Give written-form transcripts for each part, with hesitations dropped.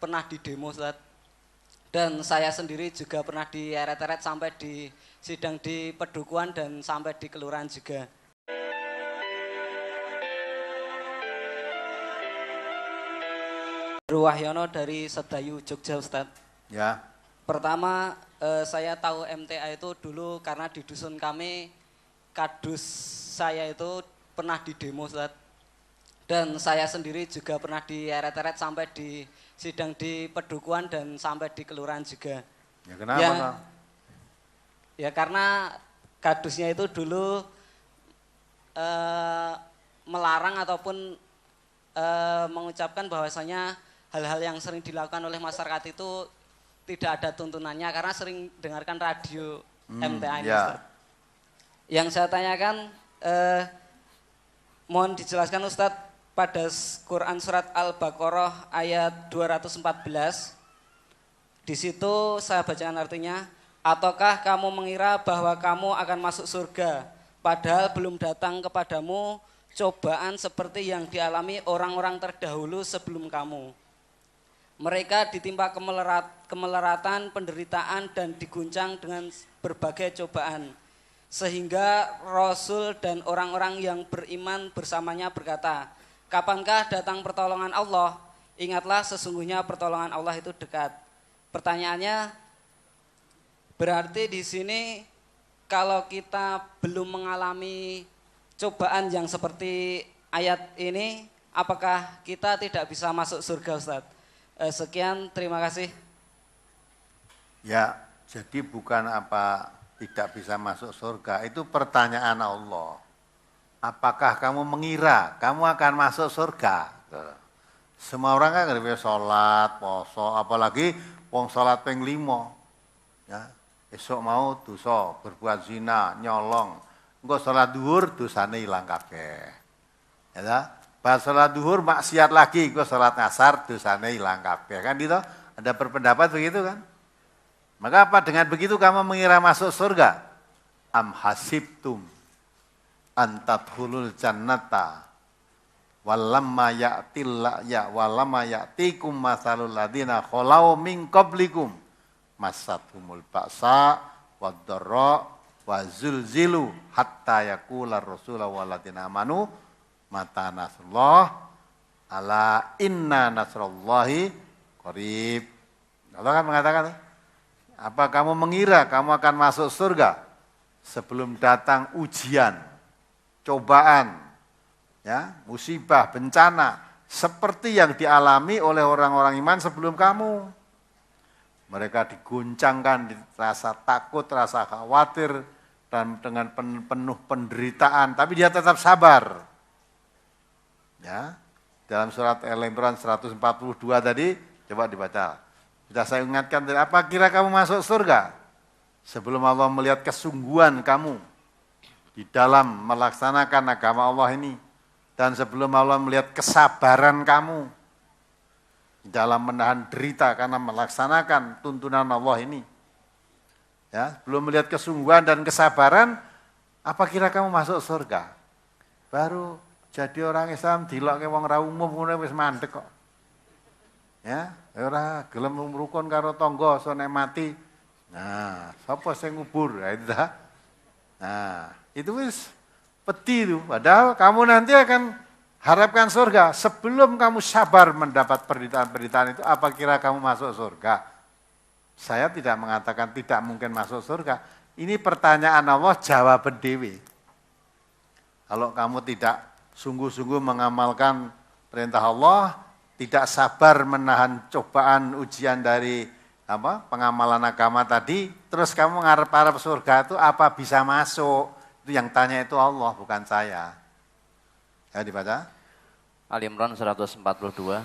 pernah di demo Ustaz. Dan saya sendiri juga pernah dieret-eret sampai di sidang di Pedukuhan dan sampai di kelurahan juga. Wahyono dari Sedayu, Jogja Ustaz. Ya. Pertama saya tahu MTA itu dulu karena di dusun kami, kadus saya itu pernah di demo Ustaz. Dan saya sendiri juga pernah dieret-eret sampai di sidang di Pedukuhan dan sampai di kelurahan juga. Ya kenapa? Ya karena kadusnya itu dulu melarang ataupun mengucapkan bahwasanya hal-hal yang sering dilakukan oleh masyarakat itu tidak ada tuntunannya karena sering dengarkan radio MTA ini ya. Ustaz. Yang saya tanyakan, mohon dijelaskan Ustadz, pada Quran surat Al-Baqarah ayat 214, di situ saya bacakan artinya, ataukah kamu mengira bahwa kamu akan masuk surga, padahal belum datang kepadamu cobaan seperti yang dialami orang-orang terdahulu sebelum kamu. Mereka ditimpa kemeleratan, penderitaan, dan diguncang dengan berbagai cobaan. Sehingga Rasul dan orang-orang yang beriman bersamanya berkata, kapankah datang pertolongan Allah? Ingatlah sesungguhnya pertolongan Allah itu dekat. Pertanyaannya, berarti di sini kalau kita belum mengalami cobaan yang seperti ayat ini, apakah kita tidak bisa masuk surga Ustaz? Sekian, terima kasih. Ya, jadi bukan apa tidak bisa masuk surga, itu pertanyaan Allah. Apakah kamu mengira kamu akan masuk surga? Semua orang kan ngerti sholat, poso, apalagi wong sholat ping 5. Ya, esok mau dosa, berbuat zina, nyolong. Engko sholat duhur dosane ilang kabeh. Ya, pas sholat duhur maksiat lagi, engko sholat asar dosane ilang kabeh. Kan gitu? Ada berpendapat begitu kan? Maka apa dengan begitu kamu mengira masuk surga? Am hasibtum antadkhulul jannata walamma ya'tikum masalul ladina khalau min qablikum masathumul ba'sa wad-dharra wa zulzilu hatta yaqula ar-rasulu wal ladina amanu mata nasrullah ala inna nasrullahi qarib. Allah kan mengatakan, apa kamu mengira kamu akan masuk surga sebelum datang ujian, cobaan, ya, musibah, bencana seperti yang dialami oleh orang-orang iman sebelum kamu? Mereka diguncangkan, rasa takut, rasa khawatir, dan dengan penuh penderitaan, tapi dia tetap sabar. Ya, dalam surat Al-Imran 142 tadi, coba dibaca. Sudah saya ingatkan, apa kira kamu masuk surga? Sebelum Allah melihat kesungguhan kamu di dalam melaksanakan agama Allah ini, dan sebelum Allah melihat kesabaran kamu di dalam menahan derita karena melaksanakan tuntunan Allah ini, ya, belum melihat kesungguhan dan kesabaran, apa kira kamu masuk surga? Baru jadi orang Islam dilokke wong ra umum ngono wis mandek kok. Ya, ora gelem rukun karo tangga so nek mati. Nah, sapa sing ngubur? Nah, itu dah. Nah, itu wis peti itu. Padahal kamu nanti akan harapkan surga. Sebelum kamu sabar mendapat penderitaan-penderitaan itu, apa kira kamu masuk surga? Saya tidak mengatakan tidak mungkin masuk surga. Ini pertanyaan Allah, jawab dewe. Kalau kamu tidak sungguh-sungguh mengamalkan perintah Allah, tidak sabar menahan cobaan ujian dari pengamalan agama tadi, terus kamu ngarep-arep surga itu apa bisa masuk? Itu yang tanya itu Allah, bukan saya. Ya dibaca. Al-Imran 142.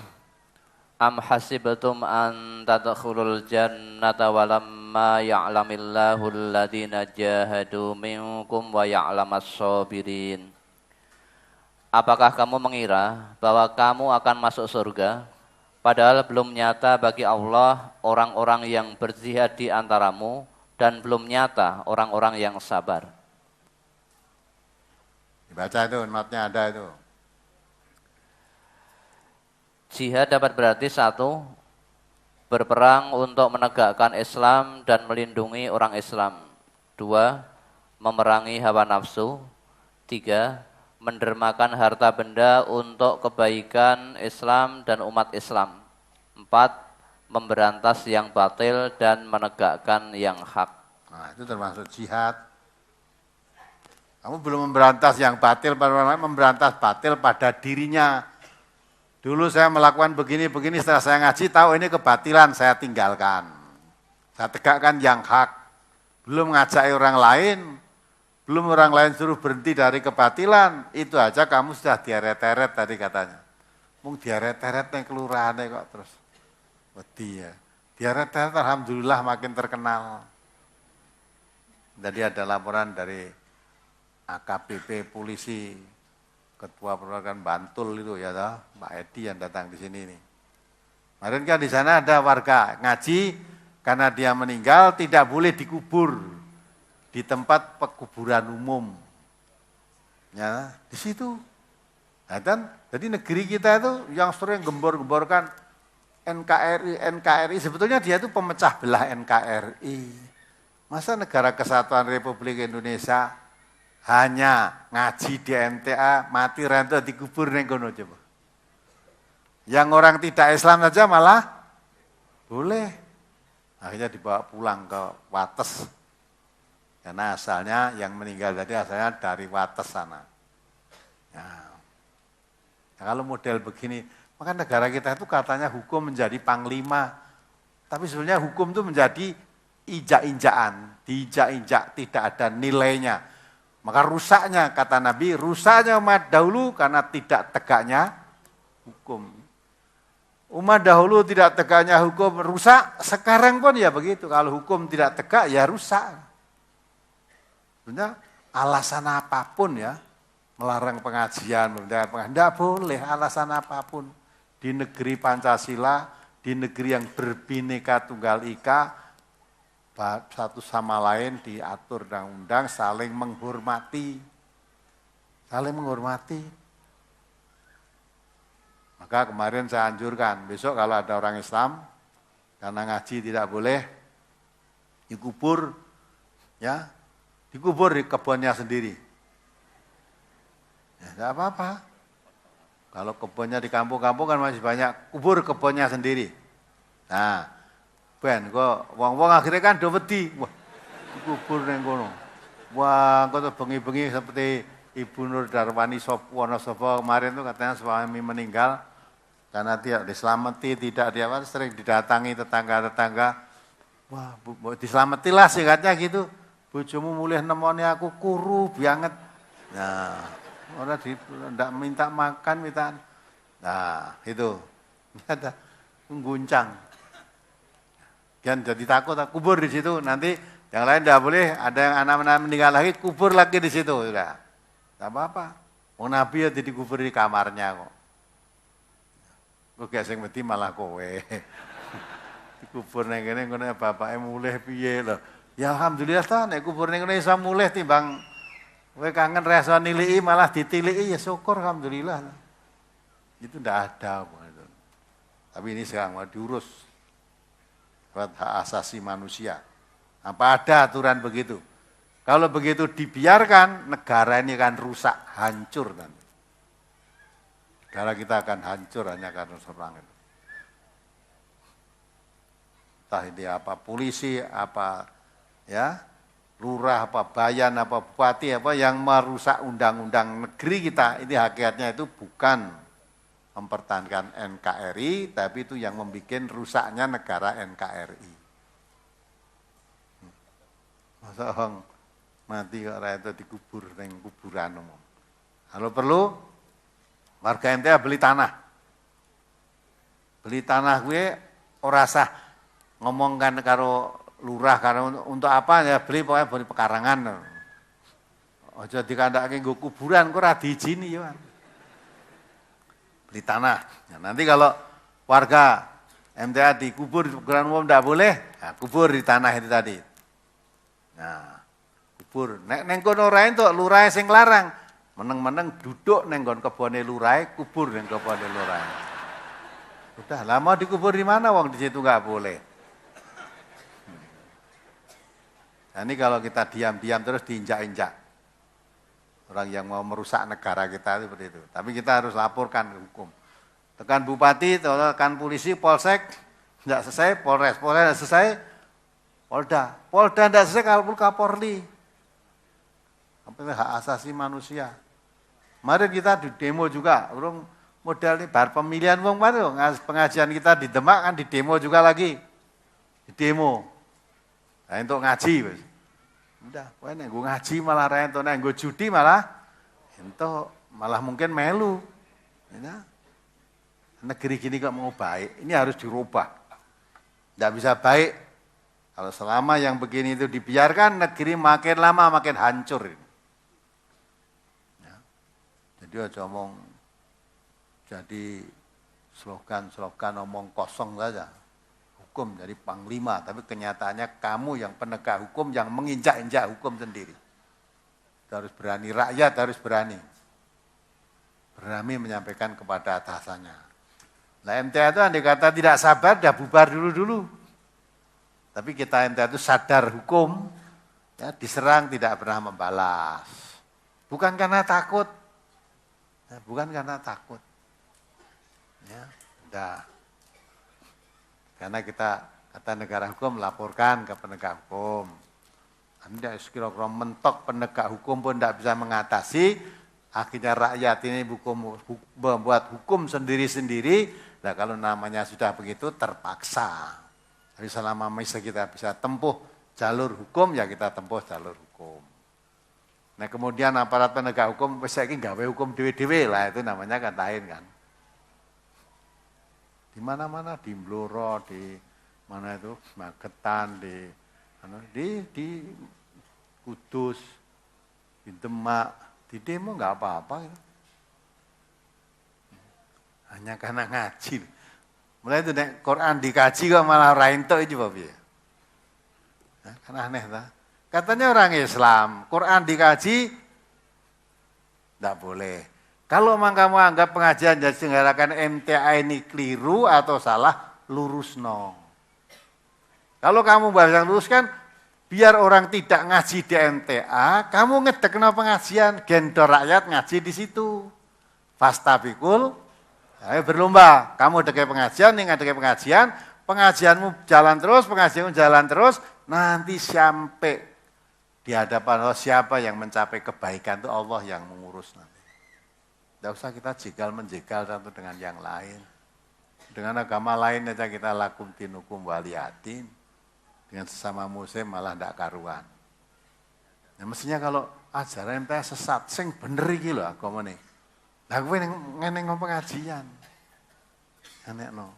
Am hasibtum an tadkhulul jannata walamma ya'lamillahu alladhina jahadu minkum wa ya'lamas sabirin. Apakah kamu mengira bahwa kamu akan masuk surga, padahal belum nyata bagi Allah orang-orang yang berjihad di antaramu dan belum nyata orang-orang yang sabar. Dibaca itu, notnya ada itu. Jihad dapat berarti satu, berperang untuk menegakkan Islam dan melindungi orang Islam. 2. Memerangi hawa nafsu. 3. Mendermakan harta benda untuk kebaikan Islam dan umat Islam. 4. Memberantas yang batil dan menegakkan yang hak. Nah, itu termasuk jihad. Kamu belum memberantas yang batil, memberantas batil pada dirinya. Dulu saya melakukan begini-begini, setelah saya ngaji tahu ini kebatilan, saya tinggalkan. Saya tegakkan yang hak. Belum ngajak orang lain, belum orang lain suruh berhenti dari kebatilan, itu aja kamu sudah diaret-eret tadi katanya. Mung diaret-eret yang kelurahan kok terus. Wedi ya. Diaret-eret alhamdulillah makin terkenal. Tadi ada laporan dari AKBP polisi, Ketua Perwakilan Bantul itu ya toh, Pak Edi yang datang di sini nih. Kemarin kan di sana ada warga ngaji karena dia meninggal tidak boleh dikubur di tempat pekuburan umum. Ya, di situ. Nah, dan jadi negeri kita itu yang sering gembor-gemborkan NKRI sebetulnya dia itu pemecah belah NKRI. Masa negara kesatuan Republik Indonesia hanya ngaji di MTA, mati rento dikubur ning kono coba. Yang orang tidak Islam saja malah boleh. Akhirnya dibawa pulang ke Wates. Karena asalnya yang meninggal tadi asalnya dari Wates sana. Ya. Nah, kalau model begini, maka negara kita itu katanya hukum menjadi panglima. Tapi sebenarnya hukum itu menjadi injak-injakan, diinjak-injak, tidak ada nilainya. Maka rusaknya, kata Nabi, rusaknya umat dahulu karena tidak tegaknya hukum. Umat dahulu tidak tegaknya hukum, rusak, sekarang pun ya begitu. Kalau hukum tidak tegak, ya rusak. Sebenarnya alasan apapun ya, melarang pengajian, tidak boleh alasan apapun. Di negeri Pancasila, di negeri yang berbineka tunggal ika, satu sama lain diatur undang-undang saling menghormati. Saling menghormati. Maka kemarin saya anjurkan, besok kalau ada orang Islam, karena ngaji tidak boleh, dikubur, ya, dikubur di kebunnya sendiri. Ya, tidak apa-apa. Kalau kebunnya di kampung-kampung kan masih banyak, kubur kebunnya sendiri. Nah, ben kok wong-wong akhirnya kan do wedi. Wah, dikubur ning kono. Wah, kok bengi-bengi seperti Ibu Nur Darwani Wonosobo kemarin tuh katanya suami meninggal karena tidak diselamati, tidak dia sering didatangi tetangga-tetangga. Wah, diselamatilah singkatnya gitu. Bojomu mulih nemoni aku kuru banget. Nah, orang tidak minta makan, minta. Nah, itu. Ada mengguncang. Dan jadi takut, kubur di situ. Nanti yang lain tidak boleh, ada yang anak-anak meninggal lagi, kubur lagi di situ. Sudah. Tidak apa-apa. Mau Nabi ya dikubur di kamarnya kok. Kok gak sing mesti malah kowe. Dikubur ning kene ngono bapake mulih piye lho. Ya alhamdulillah ta nek kubur ning kene iso mulih timbang kowe kangen reso niliki malah ditiliki ya syukur alhamdulillah. Itu ndak ada itu. Tapi ini sekarang mau diurus. Buat hak asasi manusia. Apa ada aturan begitu? Kalau begitu dibiarkan, negara ini akan rusak, hancur nanti. Negara kita akan hancur hanya karena serang itu. Entah ini apa polisi, apa ya, lurah, apa bayan, apa bupati, apa yang merusak undang-undang negeri kita. Ini hakikatnya itu bukan mempertahankan NKRI, tapi itu yang membuat rusaknya negara NKRI. Masa orang mati kok rakyat dikubur ning kuburan umum. Kalau perlu, warga MTA beli tanah. Beli tanah gue ora sah ngomongkan karo lurah, karena untuk apa ya beli pokoknya beli pekarangan. Aja dikandake nggo kuburan kok ora diizini ya. Beli tanah. Nah, nanti kalau warga MTA dikubur di kuburan umum tidak boleh, nah, kubur di tanah itu tadi. Nah, kubur. Neng kono ora entuk lurahe sing larang. Meneng-meneng duduk neng nggon kebone lurahe, kubur neng kebone lurahe. Udah, lah mau dikubur di mana wong di situ nggak boleh. Nah, ini kalau kita diam-diam terus diinjak-injak. Orang yang mau merusak negara kita itu seperti itu. Tapi kita harus laporkan ke hukum. Tekan bupati, tekan polisi, polsek, tidak selesai, polres tidak selesai, polda tidak selesai, kalau Kapolri. Hak asasi manusia. Kemarin kita di demo juga, orang model ini bar pemilihan wong pengajian kita di Demak kan di demo juga lagi. Di demo. Nah, untuk ngaji, Mas. Udah, kowe nek ngaji malah ra entuk, nek judi malah entuk, malah mungkin melu. Ya. Negeri gini kok mau baik, ini harus dirubah. Tidak bisa baik. Kalau selama yang begini itu dibiarkan, negeri makin lama makin hancur. Ya. Jadi aja omong, jadi slogan-slogan omong kosong saja. Hukum dari panglima, tapi kenyataannya kamu yang penegak hukum yang menginjak-injak hukum sendiri. Harus berani, rakyat harus berani. Berani menyampaikan kepada atasannya. Nah MTA itu andai kata tidak sabar, dah bubar dulu-dulu. Tapi kita MTA itu sadar hukum, ya, diserang tidak pernah membalas. Bukan karena takut, ya, bukan karena takut. Ya, udah. Karena kita kata negara hukum laporkan ke penegak hukum. Anda kira-kira mentok penegak hukum pun tidak bisa mengatasi, akhirnya rakyat ini membuat hukum sendiri-sendiri. Nah kalau namanya sudah begitu terpaksa. Jadi selama masih kita bisa tempuh jalur hukum, ya kita tempuh jalur hukum. Nah kemudian aparat penegak hukum, saya ini gawe hukum dewe-dewe lah, itu namanya kan lain kan. Di mana-mana, di Blora, di mana itu, Magetan, di Kudus, di Demak, di demo nggak apa-apa. Gitu. Hanya karena ngaji. Mulai itu nek Quran dikaji kok malah rainto itu Bapak ya. Nah, kan aneh tak? Katanya orang Islam, Quran dikaji tidak boleh. Kalau memang kamu anggap pengajian yang diselenggarakan MTA ini keliru atau salah, lurus no. Kalau kamu bahasa luruskan, biar orang tidak ngaji di MTA, kamu ngedekno pengajian, gendor rakyat ngaji di situ. Fastabikul, ayo berlomba. Kamu deke pengajian, nih deke pengajian, pengajianmu jalan terus, pengajianmu jalan terus, nanti sampai di hadapan Allah siapa yang mencapai kebaikan itu Allah yang mengurus nanti. Tidak usah kita jegal-menjegal satu dengan yang lain. Dengan agama lain aja kita lakum dinukum waliyatin. Dengan sesama muslim malah tidak karuan. Nah, mestinya kalau ajaran MTA sesat, sing bener iki lho agama nih. Lah kowe ngene ngomong pengajian. Enek no.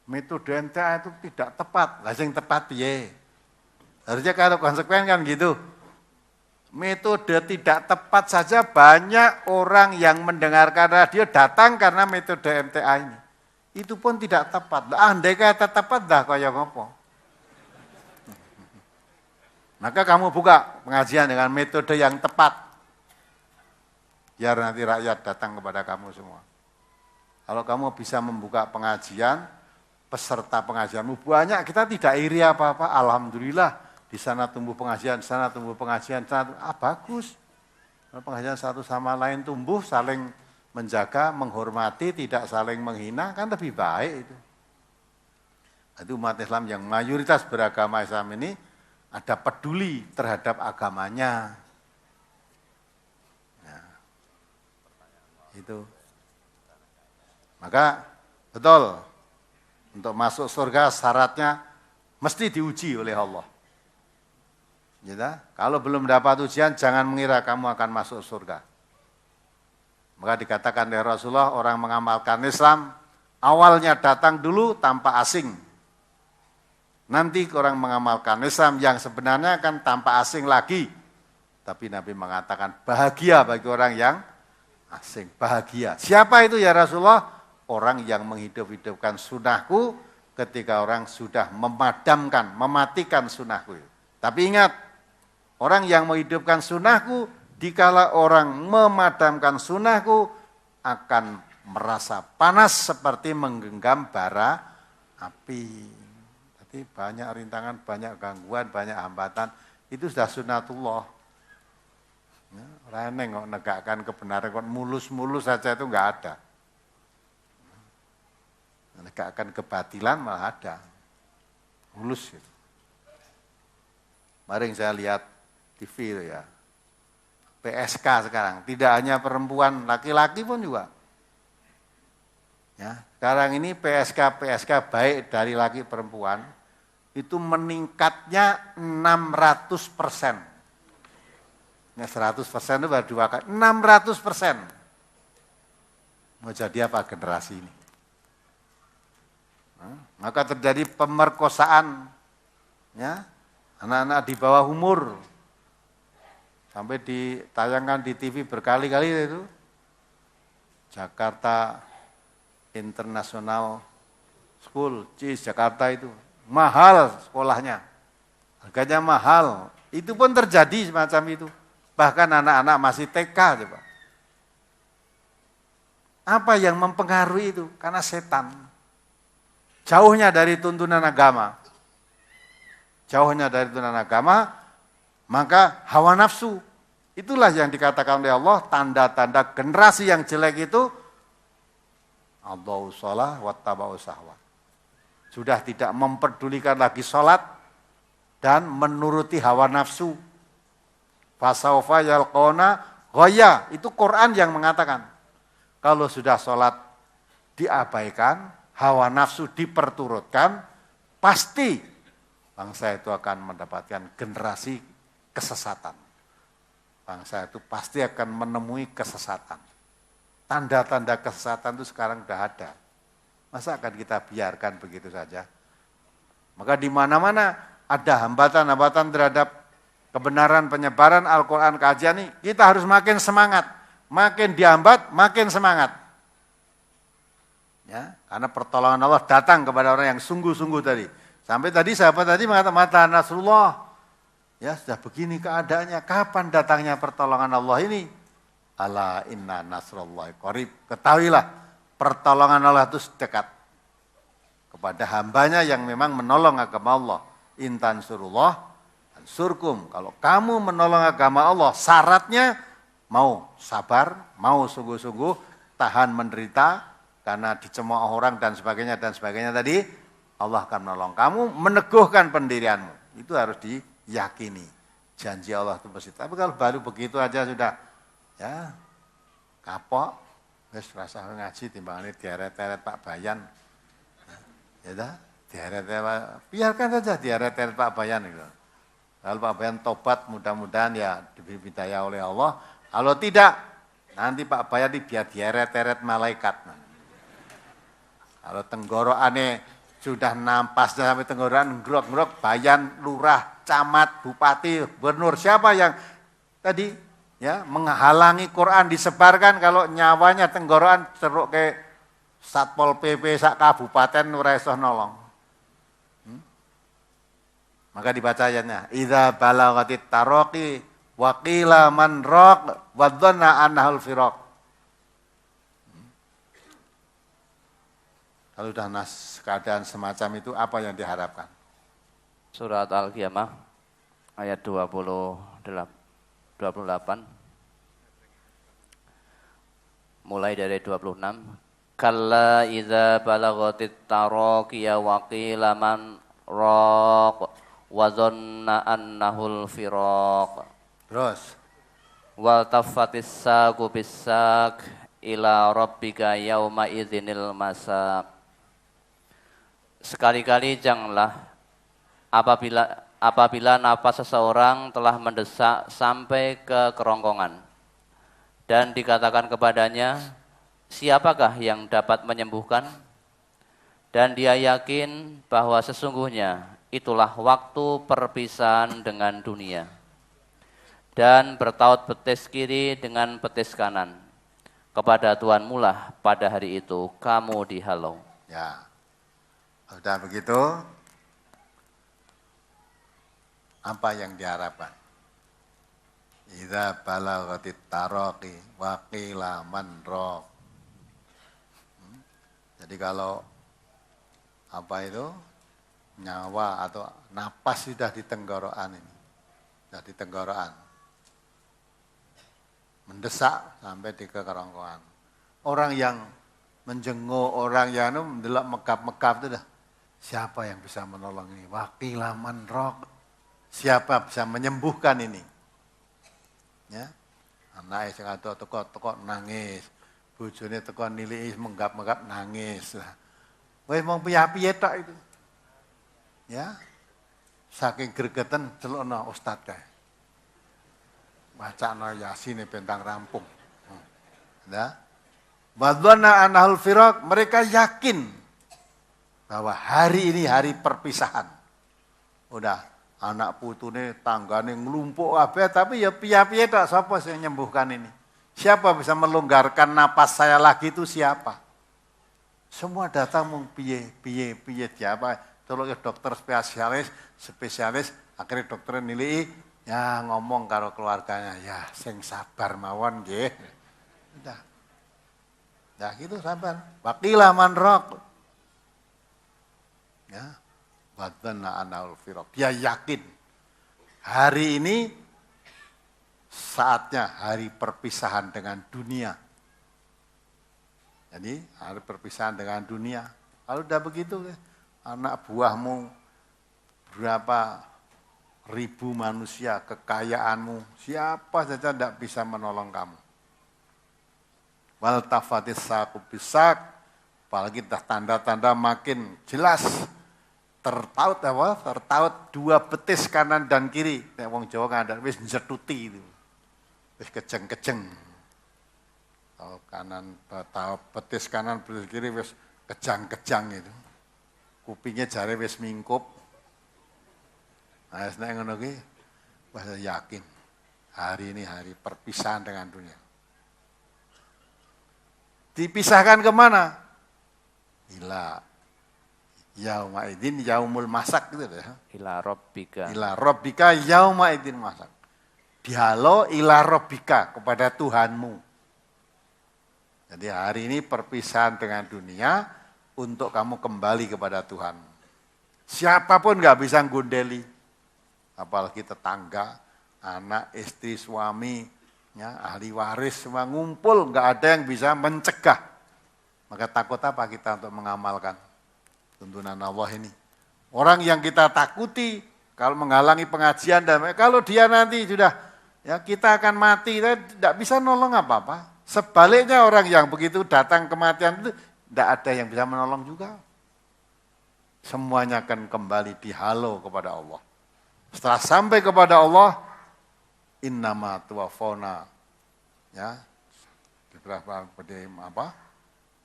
Metode MTA itu tidak tepat. Lah sing tepat piye? Harusnya kalau konsekuen kan gitu. Metode tidak tepat saja banyak orang yang mendengarkan radio datang karena metode MTA ini. Itu pun tidak tepat. Andai kata tepat dah kaya ngopo. Maka kamu buka pengajian dengan metode yang tepat. Biar nanti rakyat datang kepada kamu semua. Kalau kamu bisa membuka pengajian, peserta pengajianmu banyak, kita tidak iri apa-apa, alhamdulillah. Di sana tumbuh pengajian, di sana tumbuh pengajian, bagus. Pengajian satu sama lain tumbuh, saling menjaga, menghormati, tidak saling menghina, kan lebih baik itu. Itu umat Islam yang mayoritas beragama Islam ini ada peduli terhadap agamanya. Nah, itu. Maka betul, untuk masuk surga syaratnya mesti diuji oleh Allah. Gitu? Kalau belum dapat ujian, jangan mengira kamu akan masuk surga. Maka dikatakan oleh Rasulullah, orang mengamalkan Islam, awalnya datang dulu tanpa asing. Nanti orang mengamalkan Islam yang sebenarnya akan tanpa asing lagi. Tapi Nabi mengatakan bahagia bagi orang yang asing. Bahagia. Siapa itu ya Rasulullah? Orang yang menghidup-hidupkan sunnahku ketika orang sudah mematikan sunnahku. Tapi ingat, orang yang menghidupkan sunnahku, dikala orang memadamkan sunnahku, akan merasa panas seperti menggenggam bara api. Jadi banyak rintangan, banyak gangguan, banyak hambatan. Itu sudah sunatullah. Ya, orang kok negakkan kebenaran, kok mulus-mulus saja itu enggak ada. Menegakkan kebatilan malah ada. Mulus gitu. Kemarin saya lihat TV itu ya. PSK sekarang, tidak hanya perempuan, laki-laki pun juga. Ya, sekarang ini PSK baik dari laki perempuan itu meningkatnya 600%. Ya 100% itu baru 2 kali, 600%. Mau jadi apa generasi ini? Nah, maka terjadi pemerkosaan, ya, anak-anak di bawah umur, sampai ditayangkan di TV berkali-kali itu, Jakarta International School, CIS Jakarta itu, mahal sekolahnya, harganya mahal, itu pun terjadi semacam itu, bahkan anak-anak masih TK coba. Apa yang mempengaruhi itu? Karena setan. Jauhnya dari tuntunan agama. Jauhnya dari tuntunan agama, maka hawa nafsu. Itulah yang dikatakan oleh Allah, tanda-tanda generasi yang jelek itu, Allahu sholah wattaba'u sahwat. Sudah tidak memperdulikan lagi sholat dan menuruti hawa nafsu. Fasaufa yalqona ghaya, itu Quran yang mengatakan. Kalau sudah sholat diabaikan, hawa nafsu diperturutkan, pasti bangsa itu akan mendapatkan generasi kesesatan. Bangsa itu pasti akan menemui kesesatan. Tanda-tanda kesesatan itu sekarang sudah ada. Masa akan kita biarkan begitu saja? Maka di mana-mana ada hambatan-hambatan terhadap kebenaran penyebaran Al-Quran kajian ini, kita harus makin semangat. Makin dihambat, makin semangat. Ya, karena pertolongan Allah datang kepada orang yang sungguh-sungguh tadi. Sampai tadi sahabat tadi mengatakan, mata nasrullah. Ya sudah begini keadaannya, kapan datangnya pertolongan Allah ini? Ala inna nasrullahi qarib. Ketahuilah, pertolongan Allah itu dekat. Kepada hambanya yang memang menolong agama Allah. Intan surullah, surkum. Kalau kamu menolong agama Allah, syaratnya mau sabar, mau sungguh-sungguh, tahan menderita, karena dicemooh orang dan sebagainya tadi, Allah akan menolong kamu, meneguhkan pendirianmu. Itu harus diyakini. Janji Allah itu pasti. Tapi kalau baru begitu aja sudah, ya kapok, wis rasa ngaji timbangannya diaret-eret Pak Bayan. Ya dah, diaret-eret, biarkan saja diaret-eret Pak Bayan gitu. Kalau Pak Bayan tobat, mudah-mudahan ya diberi hidayah oleh Allah. Kalau tidak, nanti Pak Bayan biar diaret-eret malaikat. Kalau tenggorokannya sudah nampas sampai tenggorokan, ngerok-ngerok, Bayan, lurah, camat, bupati, gubernur, siapa yang tadi ya menghalangi Quran disebarkan, kalau nyawanya tenggorokan ceruk ke Satpol PP sak kabupaten ora iso nolong. Maka dibaca ayatnya, idza balagatit taraqi wa qila man raq wa dhanna annahul firaq. Kalau sudah keadaan semacam itu, apa yang diharapkan? Surat Al-Qiyamah ayat 28 mulai dari 26. Kalla idza balagatit taraqiya wa qila man raq wa dhanna annahul firaq. Terus Wal taffatis saqu bis-saq ila rabbika yauma idzinil masaq. Sekali-kali janganlah apabila napas seseorang telah mendesak sampai ke kerongkongan dan dikatakan kepadanya, siapakah yang dapat menyembuhkan? Dan dia yakin bahwa sesungguhnya itulah waktu perpisahan dengan dunia. Dan bertaut betis kiri dengan betis kanan. Kepada Tuhanmu lah pada hari itu kamu dihalau. ya, sudah begitu, apa yang diharapkan? Idza balagatit taraqi wa qila man raq. Jadi kalau apa itu nyawa atau napas sudah di tenggorokan ini, sudah di tenggorokan, mendesak sampai di kerongkongan. Orang yang menjenguk, orang yang mendelok megap-megap itu dah, siapa yang bisa menolong ini? Wakilaman roh, siapa bisa menyembuhkan ini? Ya, anak sing ado teko nangis, bojone teko niliki menggap-menggap nangis. Wis mung piye-piye tok itu. Ya. Saking gregeten celokno ustaz kae. Bacana Yasin bentang rampung. Ya. Wadwana anahul firaq, mereka yakin bahwa hari ini hari perpisahan. Udah anak putune tanggane nglumpuk kabeh tapi ya piye-piye tok sapa sing nyembuhkan ini? Siapa bisa melonggarkan napas saya lagi itu siapa? Semua datang mung piye siapa? Tolong ya dokter spesialis, akhirnya dokter nilai ya ngomong karo keluarganya, ya sing sabar mawon nggih. Udah. Ya gitu sabar. Waqilah man raq. Ya. Wadana anal firaq. Dia yakin hari ini saatnya hari perpisahan dengan dunia. Jadi hari perpisahan dengan dunia. Kalau udah begitu, anak buahmu berapa ribu manusia, kekayaanmu, siapa saja tidak bisa menolong kamu. Wal tafatis saqu bisak, apalagi tanda-tanda makin jelas. Tertaut dua betis kanan dan kiri. Nek wong Jawa ngandhani wis njetuti itu. Wis kejeng-kejeng. Betis kanan betis kiri wis kejang-kejang itu. Kupingnya jare wis mingkup. Nah, nek ngono ki wis yakin hari ini hari perpisahan dengan dunia. Dipisahkan kemana? Ila yauma idzin yaumul masak gitu ya. Ila rabbika. Ila rabbika yauma idzin masak. Dialo ila rabbika, kepada Tuhanmu. Jadi hari ini perpisahan dengan dunia untuk kamu kembali kepada Tuhan. Siapapun nggak bisa gundeli, apalagi tetangga, anak, istri, suami, ya, ahli waris semua ngumpul, nggak ada yang bisa mencegah. Maka takut apa kita untuk mengamalkan tuntunan Allah ini? Orang yang kita takuti kalau menghalangi pengajian dan kalau dia nanti sudah ya kita akan mati, kita tidak bisa nolong apa-apa. Sebaliknya orang yang begitu datang kematian itu tidak ada yang bisa menolong juga. Semuanya akan kembali dihalau kepada Allah. Setelah sampai kepada Allah, innama tuwafona, ya,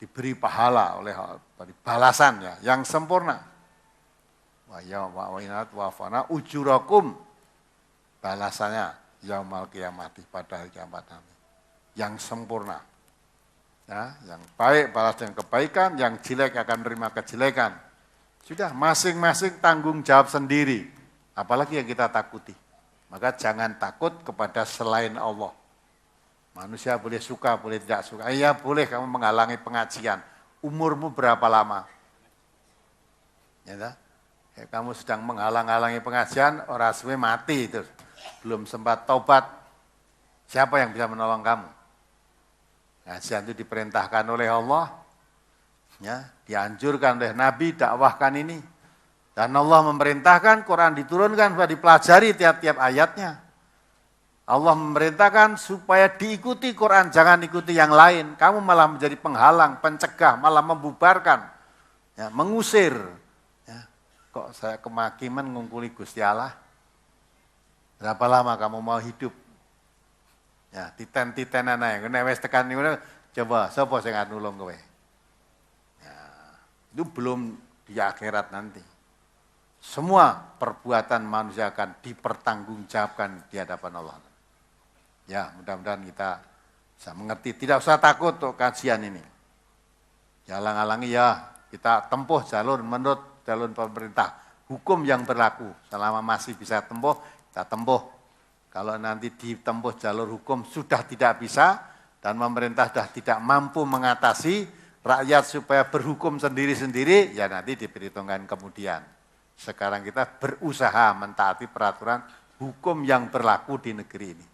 diberi pahala oleh balasan ya, yang sempurna. Wa inat wafana ujurakum, balasannya yaumal qiyamati, pada hari kiamat nanti. Yang sempurna. Ya, yang baik balas dengan kebaikan, yang jelek akan menerima kejelekan. Sudah masing-masing tanggung jawab sendiri. Apalagi yang kita takuti. Maka jangan takut kepada selain Allah. Manusia boleh suka, boleh tidak suka. Iya boleh kamu menghalangi pengajian. Umurmu berapa lama? Ya, kamu sedang menghalang-halangi pengajian, orang suwe mati itu. Belum sempat taubat. Siapa yang bisa menolong kamu? Pengajian itu diperintahkan oleh Allah. Ya, dianjurkan oleh Nabi, dakwahkan ini. Dan Allah memerintahkan, Quran diturunkan, dipelajari tiap-tiap ayatnya. Allah memerintahkan supaya diikuti Quran, jangan ikuti yang lain. Kamu malah menjadi penghalang, pencegah, malah membubarkan, ya, mengusir. Ya, kok saya kemakiman ngungkuli Gusti Allah? Berapa lama kamu mau hidup? Ya, titen-titenan ae. Nek wis tekan niku coba sapa sing nulung kowe? Ya, itu belum di akhirat nanti. Semua perbuatan manusia akan dipertanggungjawabkan di hadapan Allah. Ya, mudah-mudahan kita bisa mengerti. Tidak usah takut untuk kajian ini. Halang-halangi ya, kita tempuh jalur menurut jalur pemerintah. Hukum yang berlaku. Selama masih bisa tempuh, kita tempuh. Kalau nanti ditempuh jalur hukum sudah tidak bisa dan pemerintah sudah tidak mampu mengatasi, rakyat supaya berhukum sendiri-sendiri, ya nanti diperhitungkan kemudian. Sekarang kita berusaha mentaati peraturan hukum yang berlaku di negeri ini.